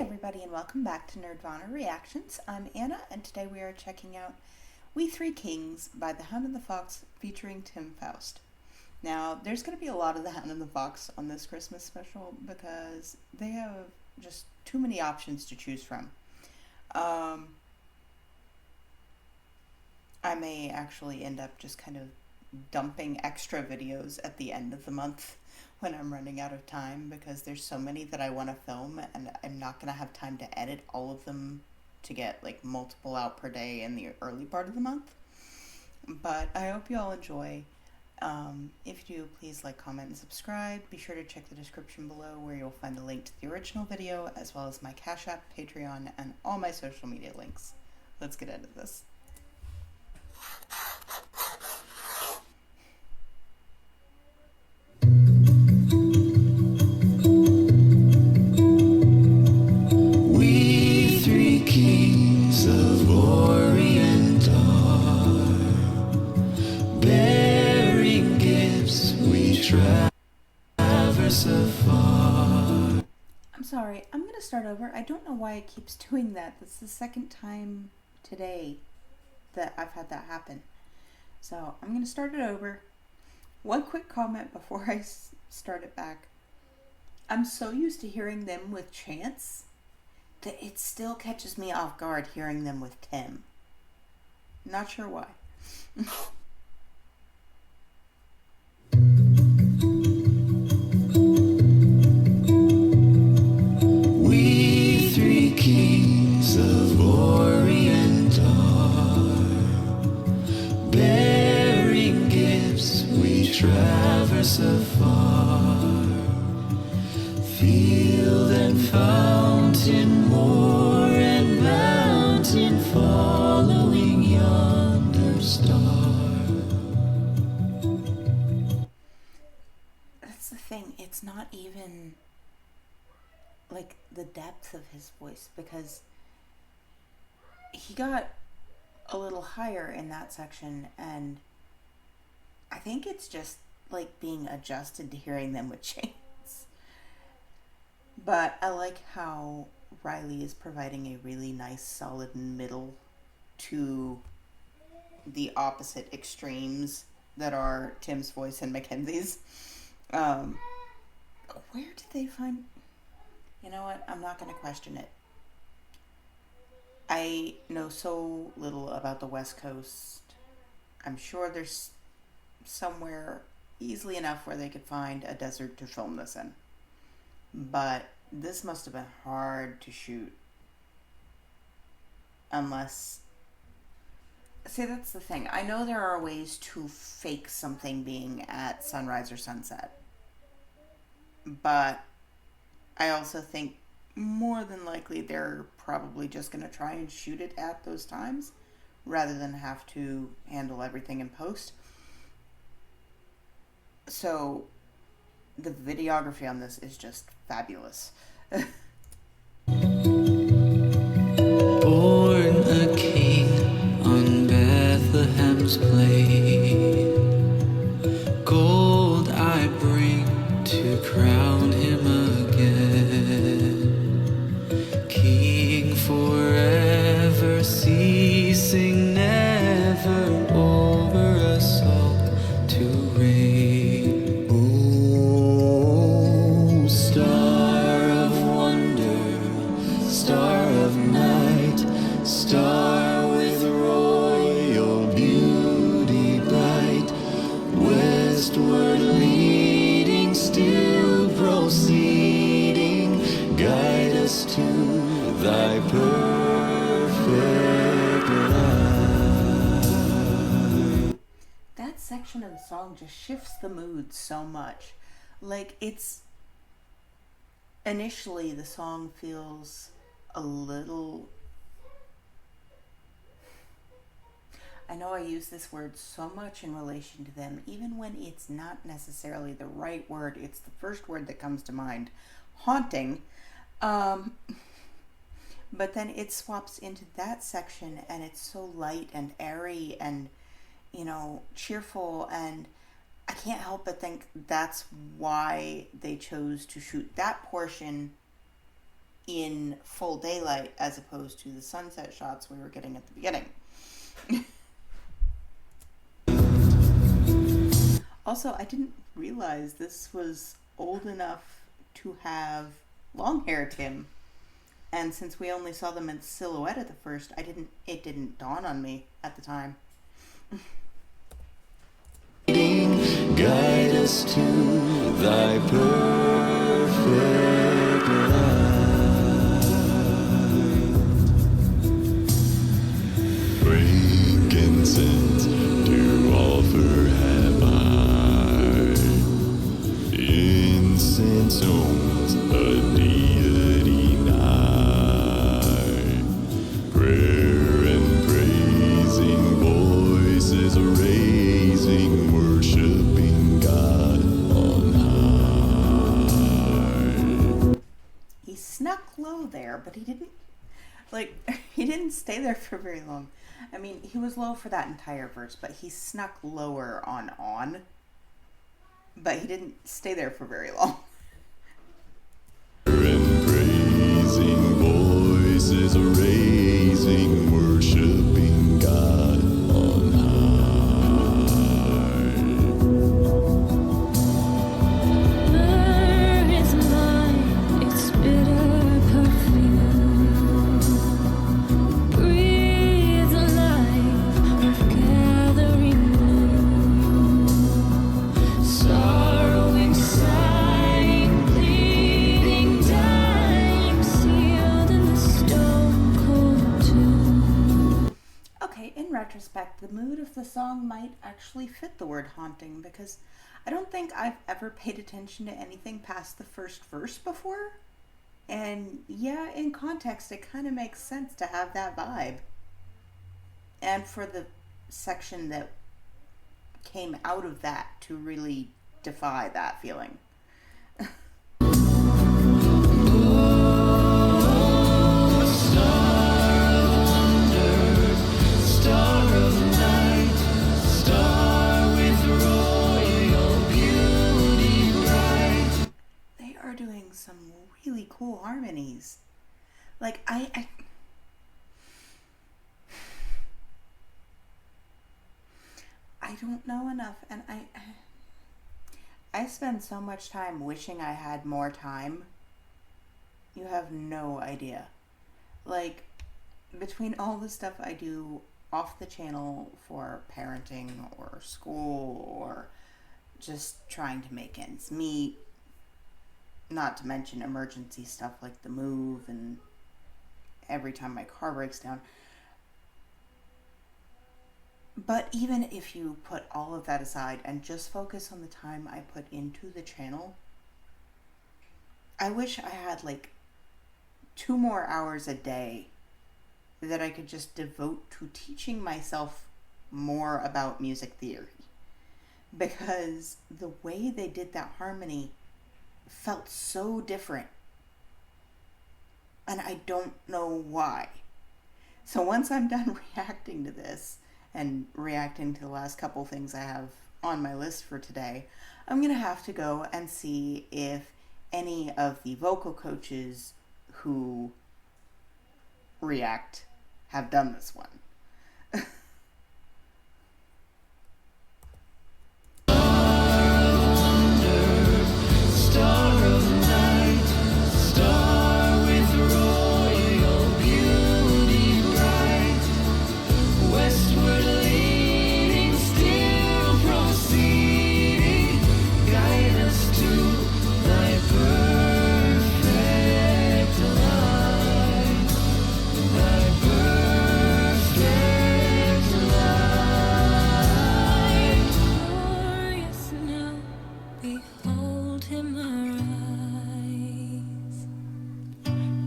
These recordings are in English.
everybody, and welcome back to Nerdvana Reactions. I'm Anna, and today we are checking out We Three Kings by the Hound and the Fox featuring Tim Foust. Now, there's going to be a lot of the Hound and the Fox on this Christmas special because they have just too many options to choose from. I may actually end up just kind of dumping extra videos at the end of the month when I'm running out of time because there's so many that I want to film and I'm not going to have time to edit all of them to get like multiple out per day in the early part of the month. But I hope you all enjoy. If you do, please like, comment, and subscribe. Be sure to check the description below where you'll find a link to the original video as well as my Cash App, Patreon, and all my social media links. Let's get into this. I'm sorry, I'm gonna start over. I don't know why it keeps doing that. That's the second time today that I've had that happen. So I'm gonna start it over. One quick comment before I start it back. I'm so used to hearing them with Chance that it still catches me off guard hearing them with Tim. Not sure why. Traverse afar, field and fountain, moor and mountain, following yonder star. That's the thing, it's not even like the depth of his voice because he got a little higher in that section, and I think it's just like being adjusted to hearing them with Chance. But I like how Riley is providing a really nice solid middle to the opposite extremes that are Tim's voice and Mackenzie's. Where did they find... You know what? I'm not going to question it. I know so little about the West Coast. I'm sure there's somewhere easily enough where they could find a desert to film this in. But this must have been hard to shoot. Unless... See, that's the thing. I know there are ways to fake something being at sunrise or sunset. But I also think more than likely they're probably just going to try and shoot it at those times rather than have to handle everything in post. So, the videography on this is just fabulous. Born a king on Bethlehem's plain, gold I bring to crown him again. King forever, ceasing never, over us all to reign. Star with royal beauty bright, westward leading, still proceeding, guide us to thy perfect light. That section of the song just shifts the mood so much. Like, it's... Initially, the song feels a little... I know I use this word so much in relation to them, even when it's not necessarily the right word. It's the first word that comes to mind. Haunting. But then it swaps into that section, and it's so light and airy and, you know, cheerful, and I can't help but think that's why they chose to shoot that portion in full daylight as opposed to the sunset shots we were getting at the beginning. Also, I didn't realize this was old enough to have long hair Tim. And since we only saw them in silhouette at the first, it didn't dawn on me at the time. Guide us to thy perfect light. Frankincense to offer have I. Incense owns a deity nigh. Prayer and praising voices raising, worshiping God on high. He snuck low there, but he didn't he didn't stay there for very long. I mean, he was low for that entire verse, but he snuck lower on. But he didn't stay there for very long. And praising voices raising, worshiping God on high. Myrrh is mine, its bitter perfume. Breathe the life of gathering bloom. Sorrowing, sighing, bleeding, dying, sealed in the stone cold tomb. Okay, in retrospect, the mood of the song might actually fit the word haunting, because I don't think I've ever paid attention to anything past the first verse before. And yeah, in context, it kind of makes sense to have that vibe. And for the section that came out of that to really defy that feeling. Star of night, star with royal beauty bright. They are doing some really cool harmonies. Like, I don't know enough, and I spend so much time wishing I had more time. You have no idea. Like, between all the stuff I do off the channel for parenting or school or just trying to make ends meet, not to mention emergency stuff like the move and every time my car breaks down. But even if you put all of that aside and just focus on the time I put into the channel, I wish I had like 2 more hours a day that I could just devote to teaching myself more about music theory. Because the way they did that harmony felt so different. And I don't know why. So once I'm done reacting to this, and reacting to the last couple things I have on my list for today, I'm going to have to go and see if any of the vocal coaches who react have done this one. Star of night, star with royal beauty bright. Westward leading, still proceeding. Guide us to thy perfect light. Thy perfect light. Glorious now, behold him arise.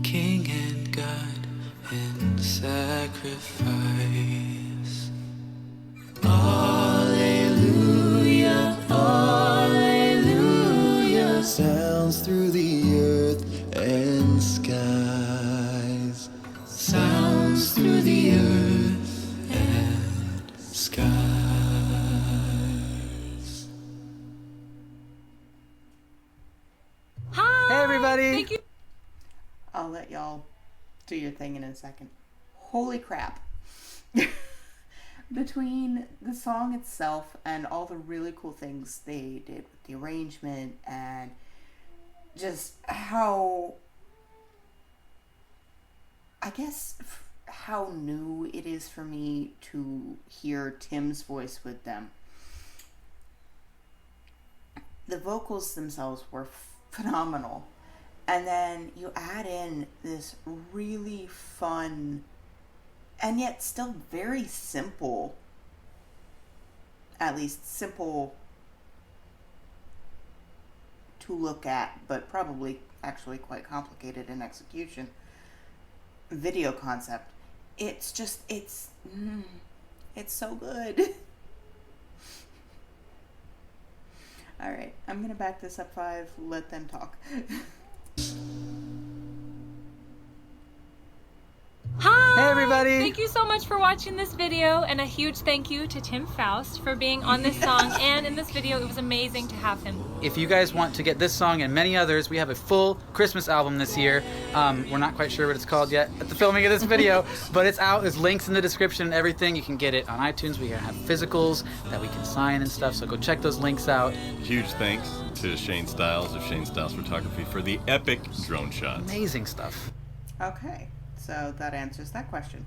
King and God and sacrifice. Alleluia, alleluia. Sounds through the earth and skies. Sounds through the earth and skies. Hi! Hey, everybody. Thank you. I'll let y'all do your thing in a second. Holy crap. Between the song itself and all the really cool things they did with the arrangement and just how, I guess, how new it is for me to hear Tim's voice with them. The vocals themselves were phenomenal. And then you add in this really fun and yet still very simple, at least simple to look at, but probably actually quite complicated in execution, video concept. It's just, it's so good. All right, I'm gonna back this up 5, let them talk. Hi! Hey everybody! Thank you so much for watching this video, and a huge thank you to Tim Foust for being on this song and in this video. It was amazing to have him. If you guys want to get this song and many others, we have a full Christmas album this year. We're not quite sure what it's called yet at the filming of this video, but it's out. There's links in the description and everything. You can get it on iTunes. We have physicals that we can sign and stuff, so go check those links out. Huge thanks to Shane Styles of Shane Styles Photography for the epic drone shots. Amazing stuff. Okay, so that answers that question.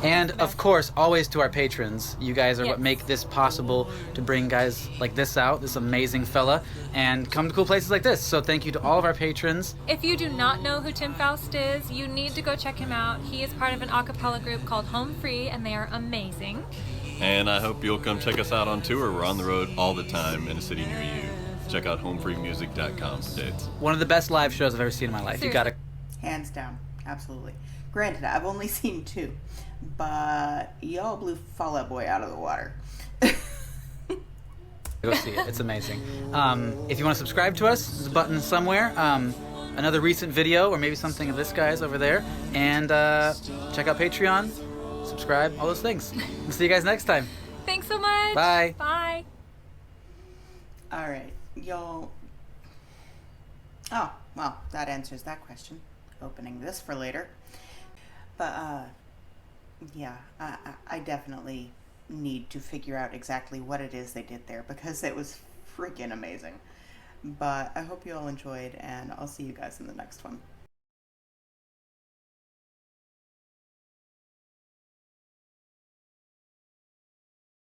And of course, always to our patrons. You guys are Yes. what make this possible to bring guys like this out, this amazing fella, and come to cool places like this. So thank you to all of our patrons. If you do not know who Tim Foust is, you need to go check him out. He is part of an a cappella group called Home Free, and they are amazing. And I hope you'll come check us out on tour. We're on the road all the time in a city near you. Check out homefreemusic.com for dates. One of the best live shows I've ever seen in my life. You gotta. Hands down, absolutely. Granted, I've only seen 2, but y'all blew Fall Out Boy out of the water. Go see it. It's amazing. If you want to subscribe to us, there's a button somewhere. Another recent video, or maybe something of this guy's over there. And check out Patreon, subscribe, all those things. We'll see you guys next time. Thanks so much. Bye. Bye. All right, y'all. Oh, well, that answers that question. Opening this for later. But, yeah, I definitely need to figure out exactly what it is they did there because it was freaking amazing. But I hope you all enjoyed, and I'll see you guys in the next one.